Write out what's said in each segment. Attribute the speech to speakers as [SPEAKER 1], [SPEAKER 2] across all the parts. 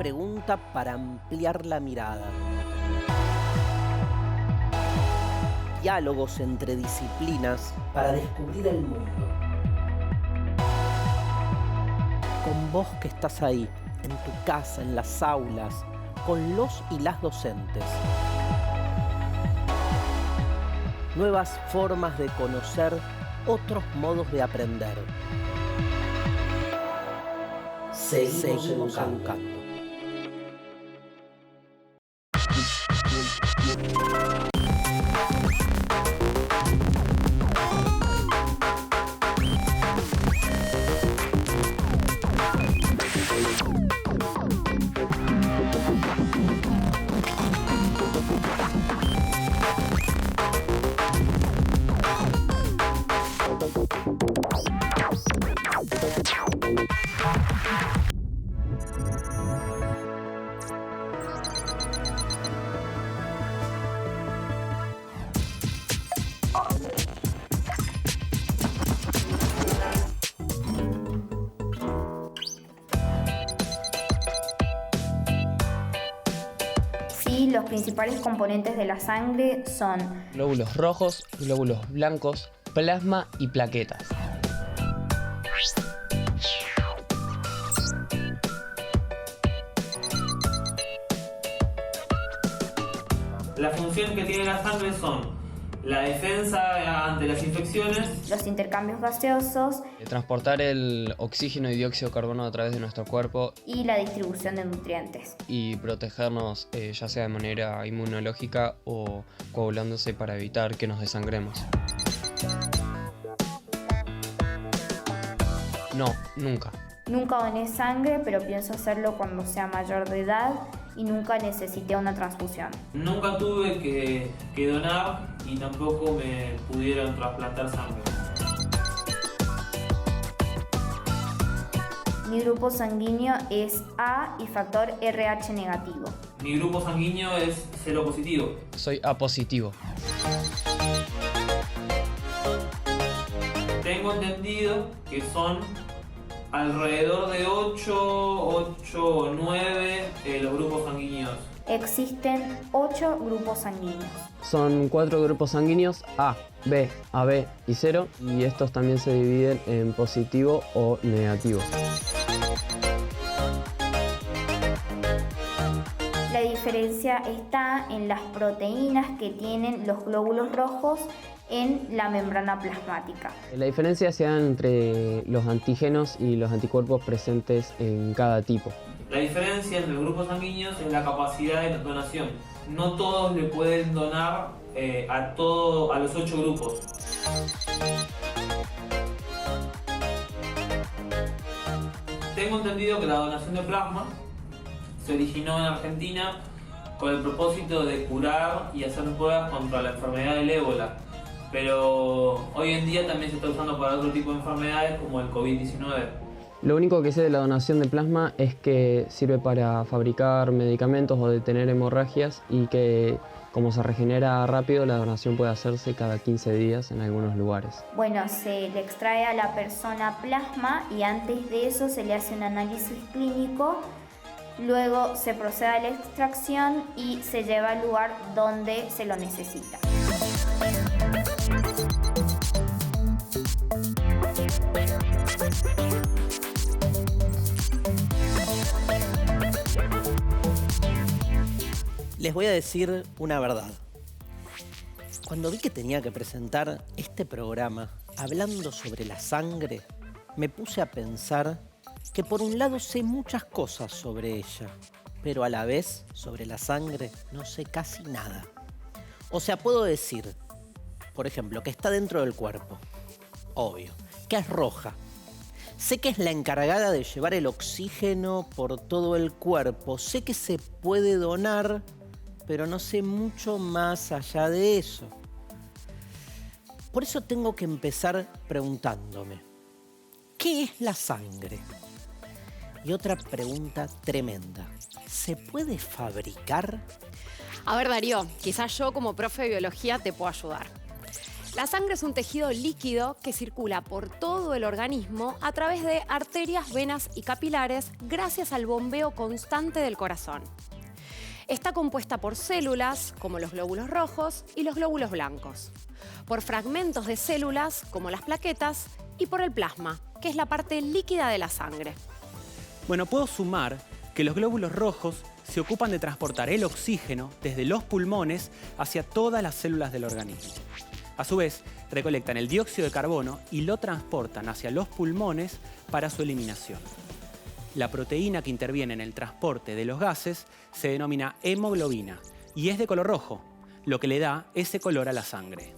[SPEAKER 1] pregunta para ampliar la mirada. Diálogos entre disciplinas para descubrir el mundo. Con vos que estás ahí, en tu casa, en las aulas, con los y las docentes. Nuevas formas de conocer, otros modos de aprender. Seguimos educando.
[SPEAKER 2] Los principales componentes de la sangre son
[SPEAKER 3] glóbulos rojos, glóbulos blancos, plasma y plaquetas.
[SPEAKER 4] La función que tiene la sangre son la defensa ante las infecciones,
[SPEAKER 2] los intercambios gaseosos,
[SPEAKER 3] transportar el oxígeno y dióxido de carbono a través de nuestro cuerpo
[SPEAKER 2] y la distribución de nutrientes.
[SPEAKER 3] Y protegernos ya sea de manera inmunológica o coagulándose para evitar que nos desangremos. No, nunca.
[SPEAKER 2] Nunca doné sangre, pero pienso hacerlo cuando sea mayor de edad y nunca necesité una transfusión.
[SPEAKER 4] Nunca tuve que donar y tampoco me pudieron trasplantar sangre.
[SPEAKER 2] Mi grupo sanguíneo es A y factor RH negativo.
[SPEAKER 4] Mi grupo sanguíneo es cero positivo.
[SPEAKER 3] Soy A positivo.
[SPEAKER 4] Tengo entendido que son alrededor de 8 o 9 los grupos sanguíneos.
[SPEAKER 2] Existen 8 grupos sanguíneos.
[SPEAKER 3] Son 4 grupos sanguíneos, A, B, AB y 0, y estos también se dividen en positivo o negativo.
[SPEAKER 2] La diferencia está en las proteínas que tienen los glóbulos rojos en la membrana plasmática.
[SPEAKER 3] La diferencia se da entre los antígenos y los anticuerpos presentes en cada tipo.
[SPEAKER 4] La diferencia entre los grupos sanguíneos es la capacidad de donación. No todos le pueden donar a los 8 grupos. Tengo entendido que la donación de plasma se originó en Argentina con el propósito de curar y hacer pruebas contra la enfermedad del ébola. Pero hoy en día también se está usando para otro tipo de enfermedades como el COVID-19.
[SPEAKER 3] Lo único que sé de la donación de plasma es que sirve para fabricar medicamentos o detener hemorragias y que como se regenera rápido, la donación puede hacerse cada 15 días en algunos lugares.
[SPEAKER 2] Bueno, se le extrae a la persona plasma y antes de eso se le hace un análisis clínico. Luego se procede a la extracción y se lleva al lugar donde se lo necesita.
[SPEAKER 1] Les voy a decir una verdad. Cuando vi que tenía que presentar este programa hablando sobre la sangre, me puse a pensar que por un lado sé muchas cosas sobre ella, pero a la vez sobre la sangre no sé casi nada. O sea, puedo decir, por ejemplo, que está dentro del cuerpo, obvio, que es roja. Sé que es la encargada de llevar el oxígeno por todo el cuerpo, sé que se puede donar, pero no sé mucho más allá de eso. Por eso tengo que empezar preguntándome, ¿qué es la sangre? Y otra pregunta tremenda, ¿se puede fabricar?
[SPEAKER 5] A ver, Darío, quizás yo como profe de biología te puedo ayudar. La sangre es un tejido líquido que circula por todo el organismo a través de arterias, venas y capilares gracias al bombeo constante del corazón. Está compuesta por células, como los glóbulos rojos y los glóbulos blancos, por fragmentos de células, como las plaquetas, y por el plasma, que es la parte líquida de la sangre.
[SPEAKER 6] Bueno, puedo sumar que los glóbulos rojos se ocupan de transportar el oxígeno desde los pulmones hacia todas las células del organismo. A su vez, recolectan el dióxido de carbono y lo transportan hacia los pulmones para su eliminación. La proteína que interviene en el transporte de los gases se denomina hemoglobina y es de color rojo, lo que le da ese color a la sangre.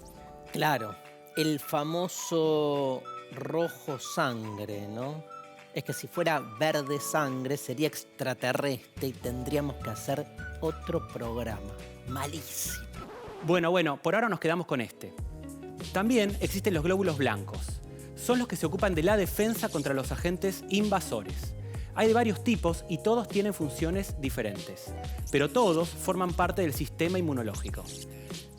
[SPEAKER 1] Claro, el famoso rojo sangre, ¿no? Es que si fuera verde sangre sería extraterrestre y tendríamos que hacer otro programa. Malísimo.
[SPEAKER 6] Bueno, por ahora nos quedamos con este. También existen los glóbulos blancos. Son los que se ocupan de la defensa contra los agentes invasores. Hay de varios tipos y todos tienen funciones diferentes, pero todos forman parte del sistema inmunológico.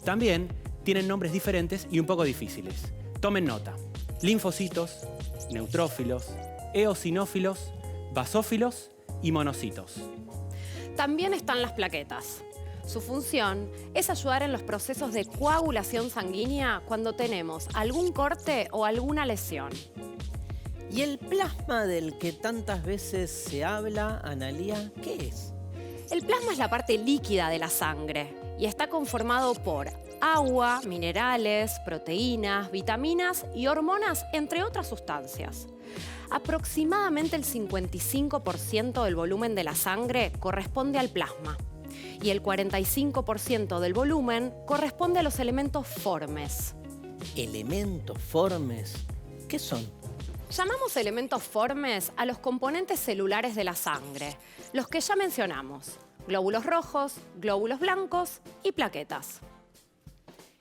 [SPEAKER 6] También tienen nombres diferentes y un poco difíciles. Tomen nota: linfocitos, neutrófilos, eosinófilos, basófilos y monocitos.
[SPEAKER 5] También están las plaquetas. Su función es ayudar en los procesos de coagulación sanguínea cuando tenemos algún corte o alguna lesión.
[SPEAKER 1] ¿Y el plasma del que tantas veces se habla, Analía, qué es?
[SPEAKER 5] El plasma es la parte líquida de la sangre y está conformado por agua, minerales, proteínas, vitaminas y hormonas, entre otras sustancias. Aproximadamente el 55% del volumen de la sangre corresponde al plasma y el 45% del volumen corresponde a los elementos formes.
[SPEAKER 1] ¿Elementos formes? ¿Qué son?
[SPEAKER 5] Llamamos elementos formes a los componentes celulares de la sangre, los que ya mencionamos: glóbulos rojos, glóbulos blancos y plaquetas.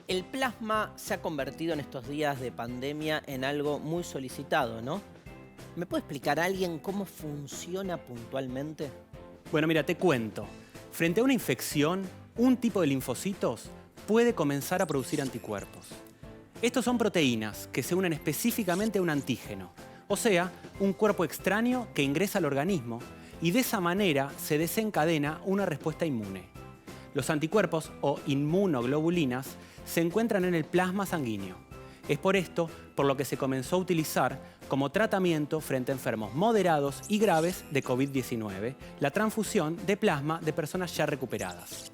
[SPEAKER 1] El plasma se ha convertido en estos días de pandemia en algo muy solicitado, ¿no? ¿Me puede explicar a alguien cómo funciona puntualmente?
[SPEAKER 6] Bueno, mira, te cuento. Frente a una infección, un tipo de linfocitos puede comenzar a producir anticuerpos. Estos son proteínas que se unen específicamente a un antígeno, o sea, un cuerpo extraño que ingresa al organismo y de esa manera se desencadena una respuesta inmune. Los anticuerpos o inmunoglobulinas se encuentran en el plasma sanguíneo. Es por esto por lo que se comenzó a utilizar como tratamiento frente a enfermos moderados y graves de COVID-19, la transfusión de plasma de personas ya recuperadas.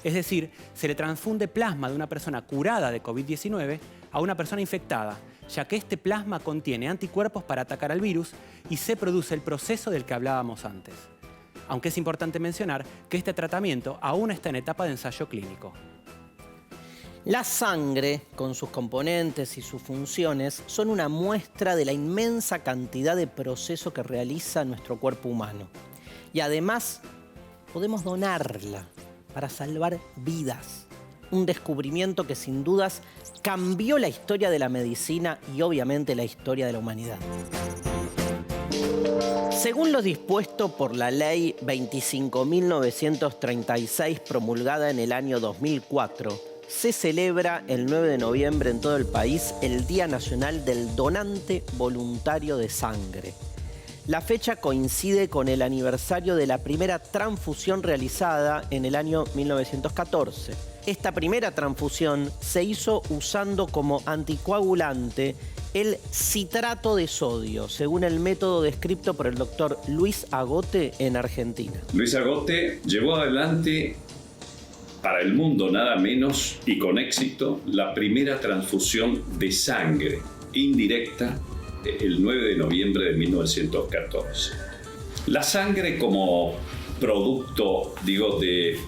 [SPEAKER 6] Es decir, se le transfunde plasma de una persona curada de COVID-19 a una persona infectada, ya que este plasma contiene anticuerpos para atacar al virus y se produce el proceso del que hablábamos antes. Aunque es importante mencionar que este tratamiento aún está en etapa de ensayo clínico.
[SPEAKER 1] La sangre, con sus componentes y sus funciones, son una muestra de la inmensa cantidad de procesos que realiza nuestro cuerpo humano. Y además, podemos donarla para salvar vidas. Un descubrimiento que sin dudas cambió la historia de la medicina y obviamente la historia de la humanidad. Según lo dispuesto por la Ley 25.936 promulgada en el año 2004, se celebra el 9 de noviembre en todo el país el Día Nacional del Donante Voluntario de Sangre. La fecha coincide con el aniversario de la primera transfusión realizada en el año 1914. Esta primera transfusión se hizo usando como anticoagulante el citrato de sodio, según el método descrito por el doctor Luis Agote en Argentina.
[SPEAKER 7] Luis Agote llevó adelante para el mundo nada menos y con éxito la primera transfusión de sangre indirecta el 9 de noviembre de 1914. La sangre como producto, de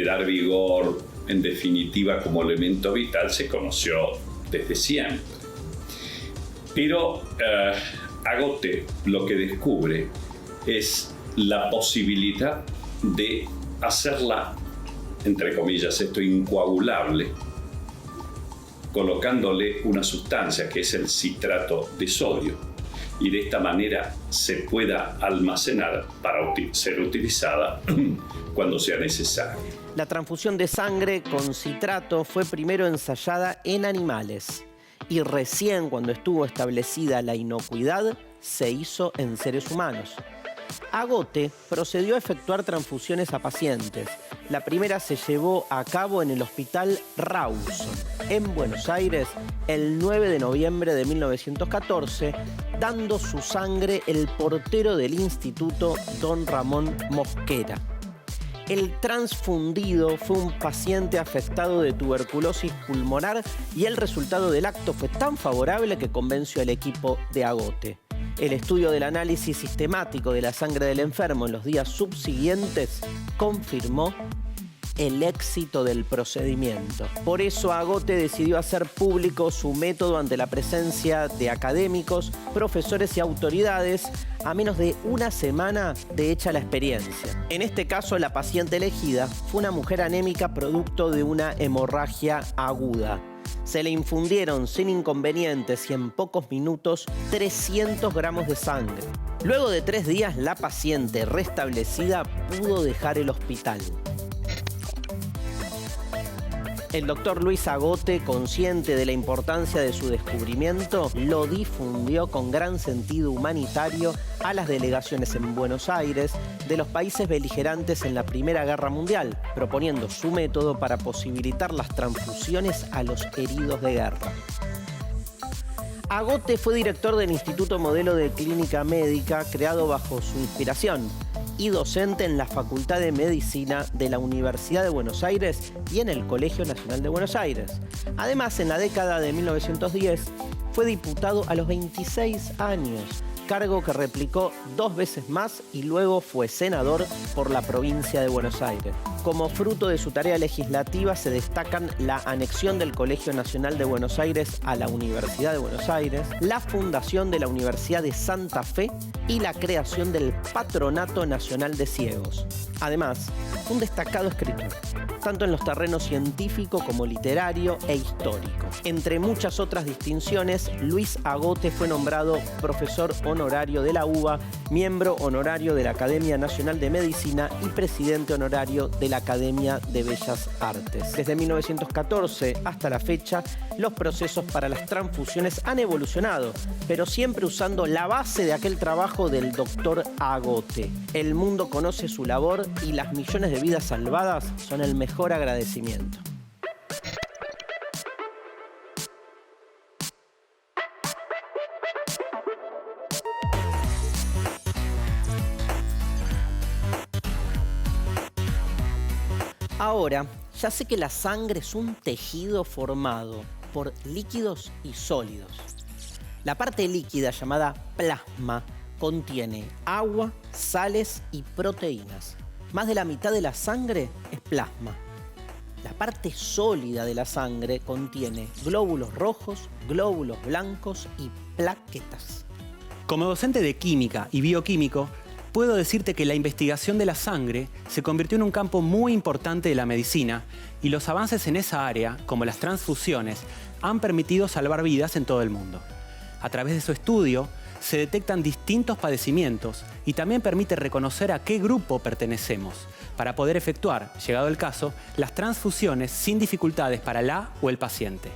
[SPEAKER 7] dar vigor, en definitiva como elemento vital, se conoció desde siempre. Pero Agote lo que descubre es la posibilidad de hacerla, entre comillas, incoagulable, colocándole una sustancia que es el citrato de sodio. y de esta manera se pueda almacenar para ser utilizada cuando sea necesario.
[SPEAKER 1] La transfusión de sangre con citrato fue primero ensayada en animales y recién cuando estuvo establecida la inocuidad se hizo en seres humanos. Agote procedió a efectuar transfusiones a pacientes. La primera se llevó a cabo en el Hospital Rawson, en Buenos Aires, el 9 de noviembre de 1914, dando su sangre el portero del instituto, don Ramón Mosquera. El transfundido fue un paciente afectado de tuberculosis pulmonar y el resultado del acto fue tan favorable que convenció al equipo de Agote. El estudio del análisis sistemático de la sangre del enfermo en los días subsiguientes confirmó el éxito del procedimiento. Por eso Agote decidió hacer público su método ante la presencia de académicos, profesores y autoridades a menos de una semana de hecha la experiencia. En este caso, la paciente elegida fue una mujer anémica producto de una hemorragia aguda. Se le infundieron sin inconvenientes y en pocos minutos 300 gramos de sangre. Luego de 3 días, la paciente restablecida pudo dejar el hospital. El doctor Luis Agote, consciente de la importancia de su descubrimiento, lo difundió con gran sentido humanitario a las delegaciones en Buenos Aires de los países beligerantes en la Primera Guerra Mundial, proponiendo su método para posibilitar las transfusiones a los heridos de guerra. Agote fue director del Instituto Modelo de Clínica Médica, creado bajo su inspiración, y docente en la Facultad de Medicina de la Universidad de Buenos Aires y en el Colegio Nacional de Buenos Aires. Además, en la década de 1910, fue diputado a los 26 años, cargo que replicó 2 veces más y luego fue senador por la provincia de Buenos Aires. Como fruto de su tarea legislativa se destacan la anexión del Colegio Nacional de Buenos Aires a la Universidad de Buenos Aires, la fundación de la Universidad de Santa Fe y la creación del Patronato Nacional de Ciegos. Además, un destacado escritor, tanto en los terrenos científico como literario e histórico. Entre muchas otras distinciones, Luis Agote fue nombrado profesor honorario de la UBA, miembro honorario de la Academia Nacional de Medicina y presidente honorario de la Academia de Bellas Artes. Desde 1914 hasta la fecha, los procesos para las transfusiones han evolucionado, pero siempre usando la base de aquel trabajo del doctor Agote. El mundo conoce su labor y las millones de vidas salvadas son el mejor agradecimiento. Ahora, ya sé que la sangre es un tejido formado por líquidos y sólidos. La parte líquida, llamada plasma, contiene agua, sales y proteínas. Más de la mitad de la sangre es plasma. La parte sólida de la sangre contiene glóbulos rojos, glóbulos blancos y plaquetas.
[SPEAKER 6] Como docente de química y bioquímico, puedo decirte que la investigación de la sangre se convirtió en un campo muy importante de la medicina y los avances en esa área, como las transfusiones, han permitido salvar vidas en todo el mundo. A través de su estudio, se detectan distintos padecimientos y también permite reconocer a qué grupo pertenecemos para poder efectuar, llegado el caso, las transfusiones sin dificultades para la o el paciente.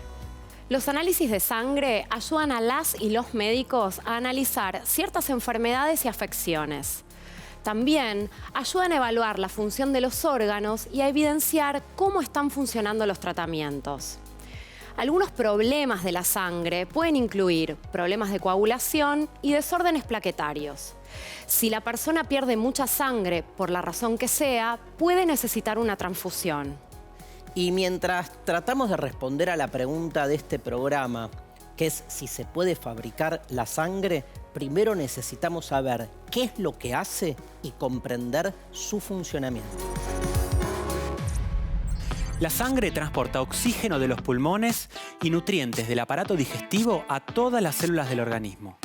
[SPEAKER 5] Los análisis de sangre ayudan a las y los médicos a analizar ciertas enfermedades y afecciones. También ayudan a evaluar la función de los órganos y a evidenciar cómo están funcionando los tratamientos. Algunos problemas de la sangre pueden incluir problemas de coagulación y desórdenes plaquetarios. Si la persona pierde mucha sangre, por la razón que sea, puede necesitar una transfusión.
[SPEAKER 1] Y mientras tratamos de responder a la pregunta de este programa, que es si se puede fabricar la sangre, primero necesitamos saber qué es lo que hace y comprender su funcionamiento.
[SPEAKER 6] La sangre transporta oxígeno de los pulmones y nutrientes del aparato digestivo a todas las células del organismo.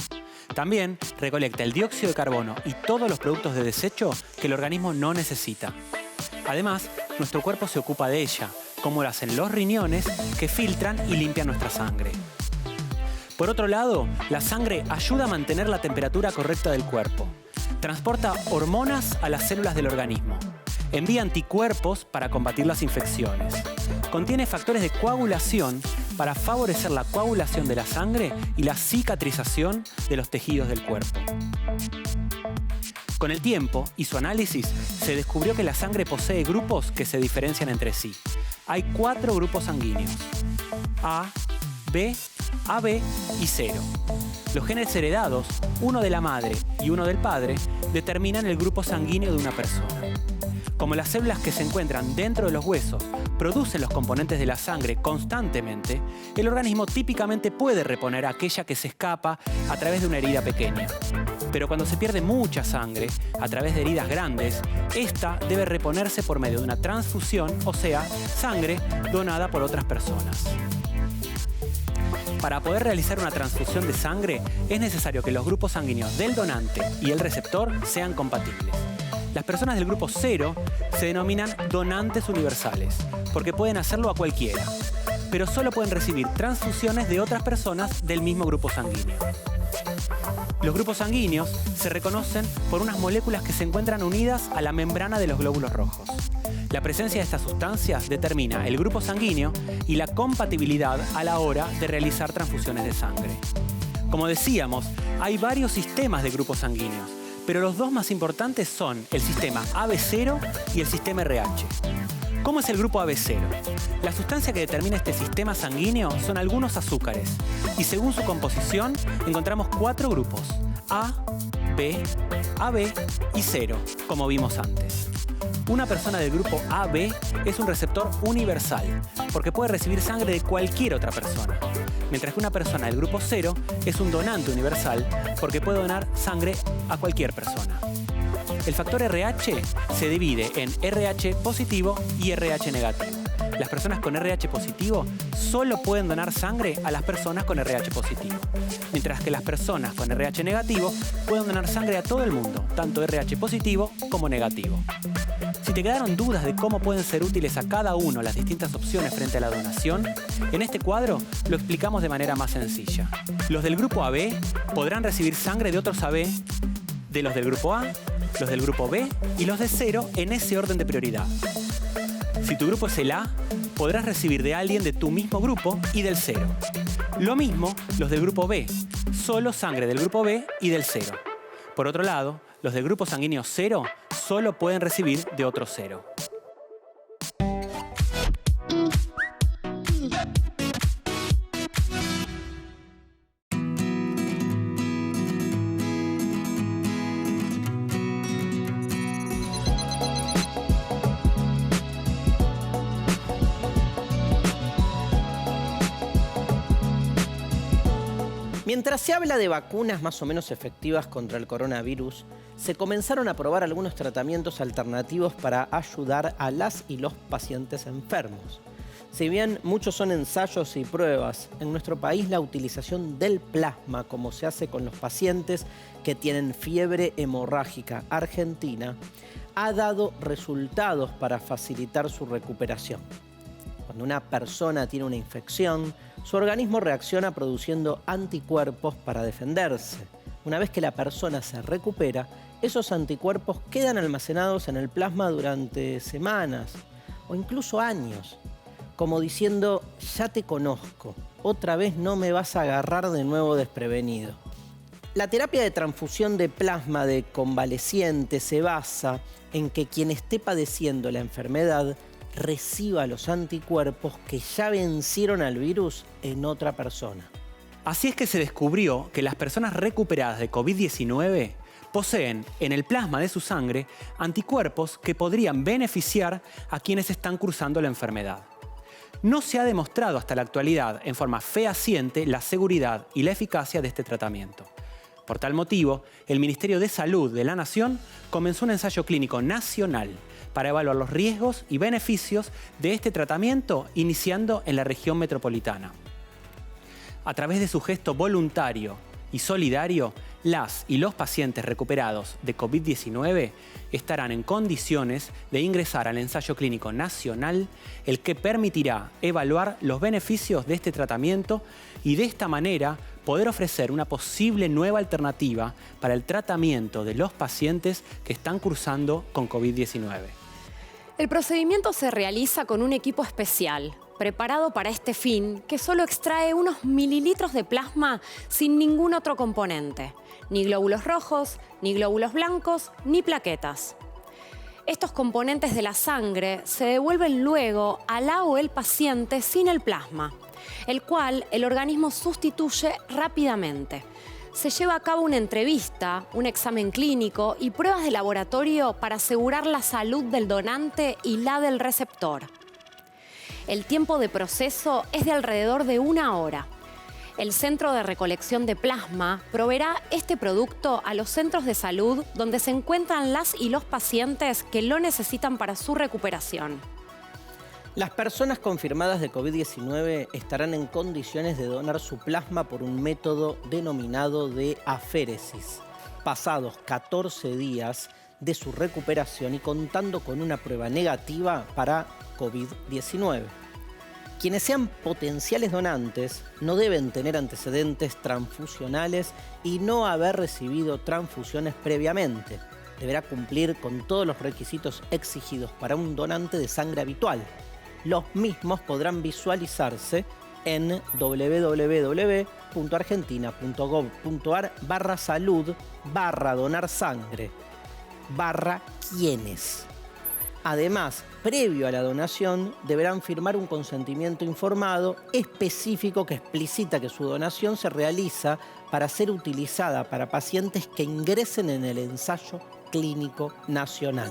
[SPEAKER 6] También recolecta el dióxido de carbono y todos los productos de desecho que el organismo no necesita. Además, nuestro cuerpo se ocupa de ella, como lo hacen los riñones que filtran y limpian nuestra sangre. Por otro lado, la sangre ayuda a mantener la temperatura correcta del cuerpo. Transporta hormonas a las células del organismo. Envía anticuerpos para combatir las infecciones. Contiene factores de coagulación para favorecer la coagulación de la sangre y la cicatrización de los tejidos del cuerpo. Con el tiempo y su análisis, se descubrió que la sangre posee grupos que se diferencian entre sí. Hay 4 grupos sanguíneos: A, B, AB y 0. Los genes heredados, uno de la madre y uno del padre, determinan el grupo sanguíneo de una persona. Como las células que se encuentran dentro de los huesos producen los componentes de la sangre constantemente, el organismo típicamente puede reponer aquella que se escapa a través de una herida pequeña. Pero cuando se pierde mucha sangre a través de heridas grandes, esta debe reponerse por medio de una transfusión, o sea, sangre donada por otras personas. Para poder realizar una transfusión de sangre, es necesario que los grupos sanguíneos del donante y el receptor sean compatibles. Las personas del grupo 0 se denominan donantes universales, porque pueden hacerlo a cualquiera, pero solo pueden recibir transfusiones de otras personas del mismo grupo sanguíneo. Los grupos sanguíneos se reconocen por unas moléculas que se encuentran unidas a la membrana de los glóbulos rojos. La presencia de estas sustancias determina el grupo sanguíneo y la compatibilidad a la hora de realizar transfusiones de sangre. Como decíamos, hay varios sistemas de grupos sanguíneos, pero los 2 más importantes son el sistema AB0 y el sistema RH. ¿Cómo es el grupo AB0? La sustancia que determina este sistema sanguíneo son algunos azúcares, y según su composición encontramos 4 grupos: A, B, AB y 0, como vimos antes. Una persona del grupo AB es un receptor universal, porque puede recibir sangre de cualquier otra persona, mientras que una persona del grupo 0 es un donante universal, porque puede donar sangre a cualquier persona. El factor RH se divide en RH positivo y RH negativo. Las personas con RH positivo solo pueden donar sangre a las personas con RH positivo, mientras que las personas con RH negativo pueden donar sangre a todo el mundo, tanto RH positivo como negativo. Si te quedaron dudas de cómo pueden ser útiles a cada uno las distintas opciones frente a la donación, en este cuadro lo explicamos de manera más sencilla. Los del grupo AB podrán recibir sangre de otros AB, de los del grupo A, los del grupo B y los de 0 en ese orden de prioridad. Si tu grupo es el A, podrás recibir de alguien de tu mismo grupo y del 0. Lo mismo los del grupo B, solo sangre del grupo B y del 0. Por otro lado, los del grupo sanguíneo 0 solo pueden recibir de otro 0.
[SPEAKER 1] Mientras se habla de vacunas más o menos efectivas contra el coronavirus, se comenzaron a probar algunos tratamientos alternativos para ayudar a las y los pacientes enfermos. Si bien muchos son ensayos y pruebas, en nuestro país la utilización del plasma, como se hace con los pacientes que tienen fiebre hemorrágica argentina, ha dado resultados para facilitar su recuperación. Cuando una persona tiene una infección, su organismo reacciona produciendo anticuerpos para defenderse. Una vez que la persona se recupera, esos anticuerpos quedan almacenados en el plasma durante semanas o incluso años, como diciendo: ya te conozco, otra vez no me vas a agarrar de nuevo desprevenido. La terapia de transfusión de plasma de convaleciente se basa en que quien esté padeciendo la enfermedad reciba los anticuerpos que ya vencieron al virus en otra persona.
[SPEAKER 6] Así es que se descubrió que las personas recuperadas de COVID-19 poseen en el plasma de su sangre anticuerpos que podrían beneficiar a quienes están cursando la enfermedad. No se ha demostrado hasta la actualidad en forma fehaciente la seguridad y la eficacia de este tratamiento. Por tal motivo, el Ministerio de Salud de la Nación comenzó un ensayo clínico nacional para evaluar los riesgos y beneficios de este tratamiento, iniciando en la región metropolitana. A través de su gesto voluntario y solidario, las y los pacientes recuperados de COVID-19 estarán en condiciones de ingresar al ensayo clínico nacional, el que permitirá evaluar los beneficios de este tratamiento y de esta manera poder ofrecer una posible nueva alternativa para el tratamiento de los pacientes que están cursando con COVID-19.
[SPEAKER 5] El procedimiento se realiza con un equipo especial, preparado para este fin, que solo extrae unos mililitros de plasma sin ningún otro componente, ni glóbulos rojos, ni glóbulos blancos, ni plaquetas. Estos componentes de la sangre se devuelven luego a la o el paciente sin el plasma, el cual el organismo sustituye rápidamente. Se lleva a cabo una entrevista, un examen clínico y pruebas de laboratorio para asegurar la salud del donante y la del receptor. El tiempo de proceso es de alrededor de 1 hora. El Centro de Recolección de Plasma proveerá este producto a los centros de salud donde se encuentran las y los pacientes que lo necesitan para su recuperación.
[SPEAKER 1] Las personas confirmadas de COVID-19 estarán en condiciones de donar su plasma por un método denominado de aféresis, pasados 14 días de su recuperación y contando con una prueba negativa para COVID-19. Quienes sean potenciales donantes no deben tener antecedentes transfusionales y no haber recibido transfusiones previamente. Deberá cumplir con todos los requisitos exigidos para un donante de sangre habitual. Los mismos podrán visualizarse en www.argentina.gov.ar/salud/donar-sangre/quiénes. Además, previo a la donación, deberán firmar un consentimiento informado específico que explicita que su donación se realiza para ser utilizada para pacientes que ingresen en el ensayo clínico nacional.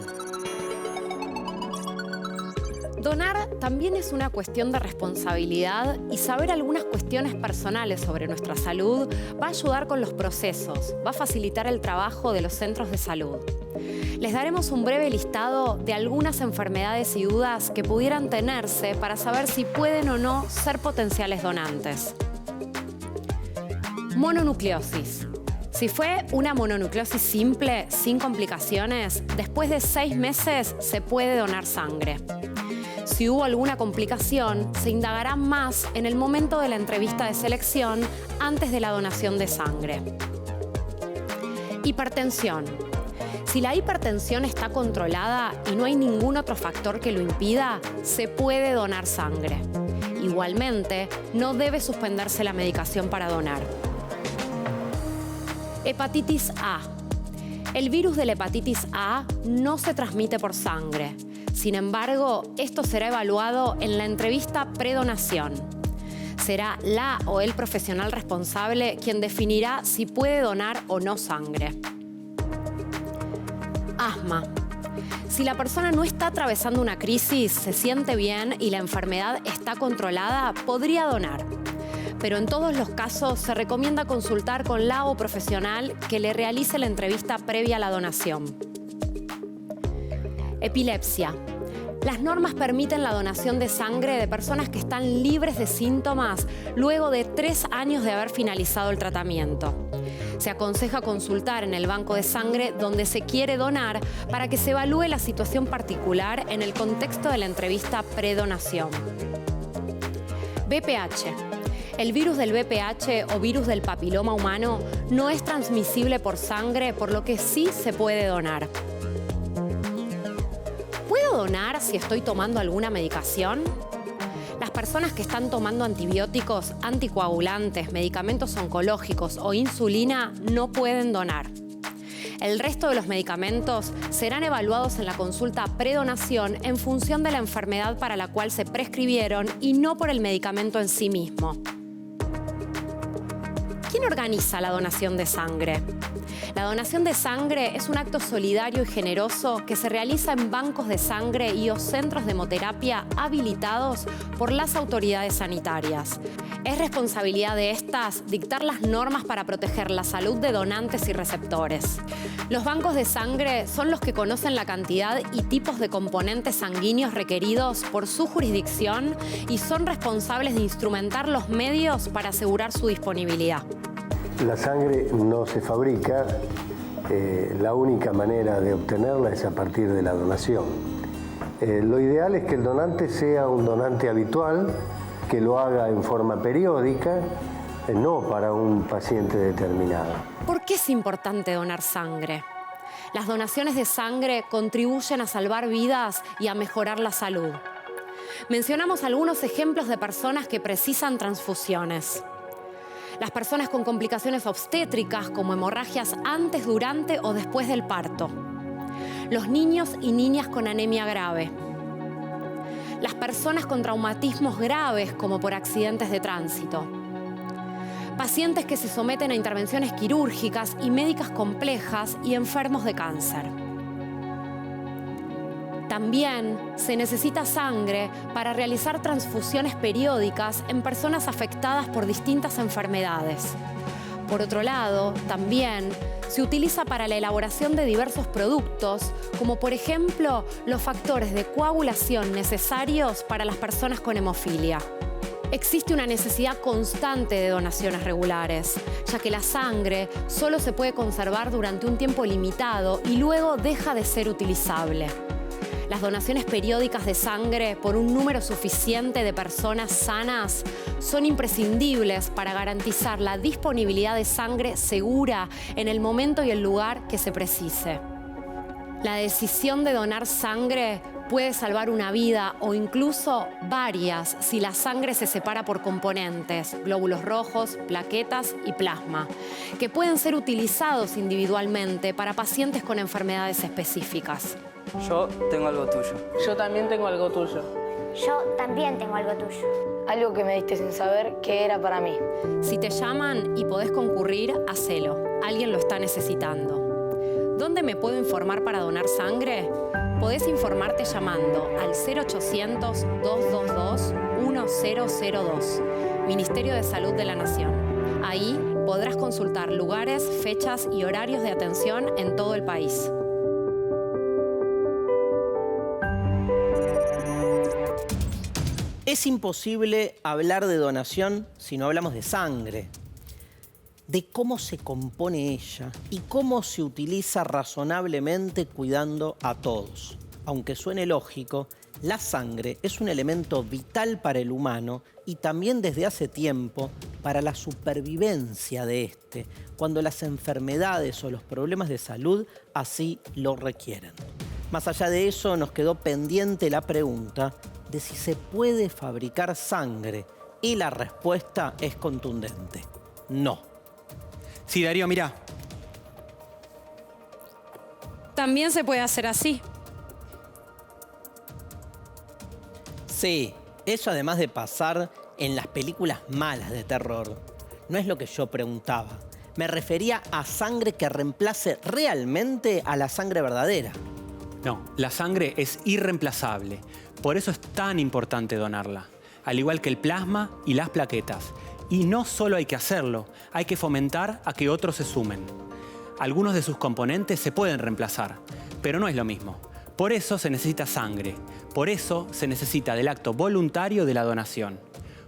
[SPEAKER 5] Donar también es una cuestión de responsabilidad y saber algunas cuestiones personales sobre nuestra salud va a ayudar con los procesos, va a facilitar el trabajo de los centros de salud. Les daremos un breve listado de algunas enfermedades y dudas que pudieran tenerse para saber si pueden o no ser potenciales donantes. Mononucleosis. Si fue una mononucleosis simple, sin complicaciones, después de 6 meses se puede donar sangre. Si hubo alguna complicación, se indagará más en el momento de la entrevista de selección antes de la donación de sangre. Hipertensión. Si la hipertensión está controlada y no hay ningún otro factor que lo impida, se puede donar sangre. Igualmente, no debe suspenderse la medicación para donar. Hepatitis A. El virus de la hepatitis A no se transmite por sangre. Sin embargo, esto será evaluado en la entrevista predonación. Será la o el profesional responsable quien definirá si puede donar o no sangre. Asma. Si la persona no está atravesando una crisis, se siente bien y la enfermedad está controlada, podría donar. Pero en todos los casos se recomienda consultar con la o profesional que le realice la entrevista previa a la donación. Epilepsia. Las normas permiten la donación de sangre de personas que están libres de síntomas luego de 3 años de haber finalizado el tratamiento. Se aconseja consultar en el banco de sangre donde se quiere donar para que se evalúe la situación particular en el contexto de la entrevista predonación. VPH. El virus del VPH o virus del papiloma humano no es transmisible por sangre, por lo que sí se puede donar. ¿Puedo donar si estoy tomando alguna medicación? Las personas que están tomando antibióticos, anticoagulantes, medicamentos oncológicos o insulina no pueden donar. El resto de los medicamentos serán evaluados en la consulta predonación en función de la enfermedad para la cual se prescribieron y no por el medicamento en sí mismo. ¿Quién organiza la donación de sangre? La donación de sangre es un acto solidario y generoso que se realiza en bancos de sangre y o centros de hemoterapia habilitados por las autoridades sanitarias. Es responsabilidad de estas dictar las normas para proteger la salud de donantes y receptores. Los bancos de sangre son los que conocen la cantidad y tipos de componentes sanguíneos requeridos por su jurisdicción y son responsables de instrumentar los medios para asegurar su disponibilidad.
[SPEAKER 8] La sangre no se fabrica, la única manera de obtenerla es a partir de la donación. Lo ideal es que el donante sea un donante habitual, que lo haga en forma periódica, no para un paciente determinado.
[SPEAKER 5] ¿Por qué es importante donar sangre? Las donaciones de sangre contribuyen a salvar vidas y a mejorar la salud. Mencionamos algunos ejemplos de personas que precisan transfusiones. Las personas con complicaciones obstétricas como hemorragias antes, durante o después del parto. Los niños y niñas con anemia grave. Las personas con traumatismos graves como por accidentes de tránsito. Pacientes que se someten a intervenciones quirúrgicas y médicas complejas y enfermos de cáncer. También se necesita sangre para realizar transfusiones periódicas en personas afectadas por distintas enfermedades. Por otro lado, también se utiliza para la elaboración de diversos productos, como por ejemplo los factores de coagulación necesarios para las personas con hemofilia. Existe una necesidad constante de donaciones regulares, ya que la sangre solo se puede conservar durante un tiempo limitado y luego deja de ser utilizable. Las donaciones periódicas de sangre por un número suficiente de personas sanas son imprescindibles para garantizar la disponibilidad de sangre segura en el momento y el lugar que se precise. La decisión de donar sangre puede salvar una vida o incluso varias si la sangre se separa por componentes, glóbulos rojos, plaquetas y plasma, que pueden ser utilizados individualmente para pacientes con enfermedades específicas.
[SPEAKER 9] Yo tengo algo tuyo.
[SPEAKER 10] Yo también tengo algo tuyo.
[SPEAKER 11] Yo también tengo algo tuyo.
[SPEAKER 10] Algo que me diste sin saber que era para mí.
[SPEAKER 5] Si te llaman y podés concurrir, hacelo. Alguien lo está necesitando. ¿Dónde me puedo informar para donar sangre? Podés informarte llamando al 0800-222-1002, Ministerio de Salud de la Nación. Ahí podrás consultar lugares, fechas y horarios de atención en todo el país.
[SPEAKER 1] Es imposible hablar de donación si no hablamos de sangre, de cómo se compone ella y cómo se utiliza razonablemente cuidando a todos. Aunque suene lógico, la sangre es un elemento vital para el humano y también desde hace tiempo para la supervivencia de este, cuando las enfermedades o los problemas de salud así lo requieren. Más allá de eso, nos quedó pendiente la pregunta de si se puede fabricar sangre y la respuesta es contundente: no.
[SPEAKER 6] Sí, Darío, mira.
[SPEAKER 5] También se puede hacer así.
[SPEAKER 1] Sí, eso además de pasar en las películas malas de terror, no es lo que yo preguntaba. Me refería a sangre que reemplace realmente a la sangre verdadera.
[SPEAKER 6] No, la sangre es irreemplazable. Por eso es tan importante donarla, al igual que el plasma y las plaquetas. Y no solo hay que hacerlo, hay que fomentar a que otros se sumen. Algunos de sus componentes se pueden reemplazar, pero no es lo mismo. Por eso se necesita sangre. Por eso se necesita del acto voluntario de la donación.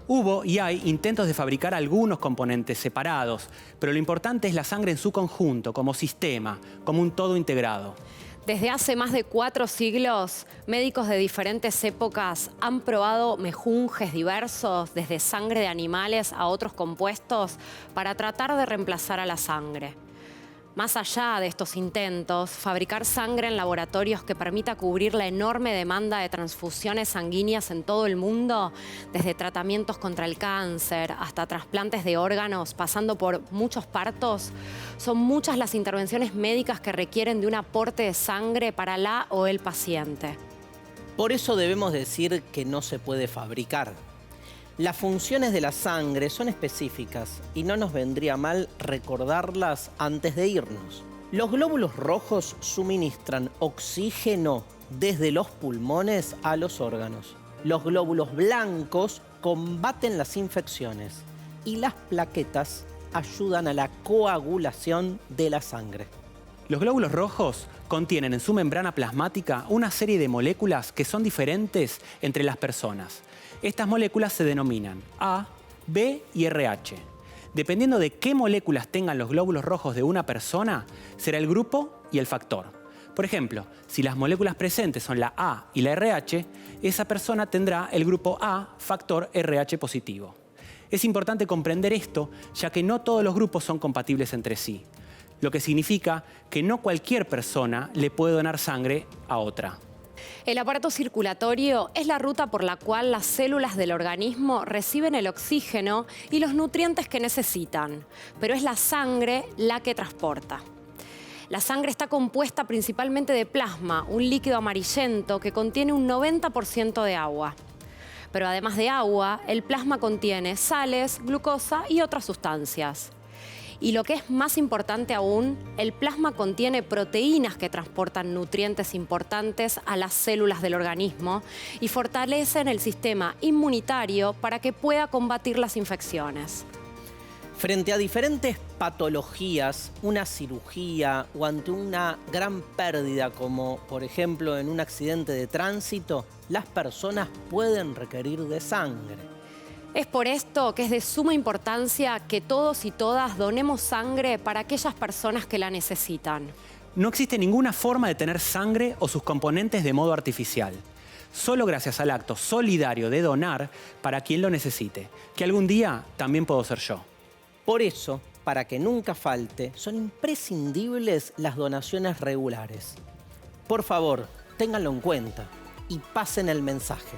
[SPEAKER 6] Hubo y hay intentos de fabricar algunos componentes separados, pero lo importante es la sangre en su conjunto, como sistema, como un todo integrado.
[SPEAKER 5] Desde hace más de 4 siglos, médicos de diferentes épocas han probado mejunjes diversos, desde sangre de animales a otros compuestos, para tratar de reemplazar a la sangre. Más allá de estos intentos, fabricar sangre en laboratorios que permita cubrir la enorme demanda de transfusiones sanguíneas en todo el mundo, desde tratamientos contra el cáncer hasta trasplantes de órganos, pasando por muchos partos, son muchas las intervenciones médicas que requieren de un aporte de sangre para la o el paciente.
[SPEAKER 1] Por eso debemos decir que no se puede fabricar. Las funciones de la sangre son específicas y no nos vendría mal recordarlas antes de irnos. Los glóbulos rojos suministran oxígeno desde los pulmones a los órganos. Los glóbulos blancos combaten las infecciones y las plaquetas ayudan a la coagulación de la sangre.
[SPEAKER 6] Los glóbulos rojos contienen en su membrana plasmática una serie de moléculas que son diferentes entre las personas. Estas moléculas se denominan A, B y RH. Dependiendo de qué moléculas tengan los glóbulos rojos de una persona, será el grupo y el factor. Por ejemplo, si las moléculas presentes son la A y la RH, esa persona tendrá el grupo A, factor RH positivo. Es importante comprender esto, ya que no todos los grupos son compatibles entre sí, lo que significa que no cualquier persona le puede donar sangre a otra.
[SPEAKER 5] El aparato circulatorio es la ruta por la cual las células del organismo reciben el oxígeno y los nutrientes que necesitan, pero es la sangre la que transporta. La sangre está compuesta principalmente de plasma, un líquido amarillento que contiene un 90% de agua. Pero además de agua, el plasma contiene sales, glucosa y otras sustancias. Y lo que es más importante aún, el plasma contiene proteínas que transportan nutrientes importantes a las células del organismo y fortalecen el sistema inmunitario para que pueda combatir las infecciones.
[SPEAKER 1] Frente a diferentes patologías, una cirugía o ante una gran pérdida, como por ejemplo en un accidente de tránsito, las personas pueden requerir de sangre.
[SPEAKER 5] Es por esto que es de suma importancia que todos y todas donemos sangre para aquellas personas que la necesitan.
[SPEAKER 6] No existe ninguna forma de tener sangre o sus componentes de modo artificial. Solo gracias al acto solidario de donar para quien lo necesite, que algún día también puedo ser yo.
[SPEAKER 1] Por eso, para que nunca falte, son imprescindibles las donaciones regulares. Por favor, ténganlo en cuenta y pasen el mensaje.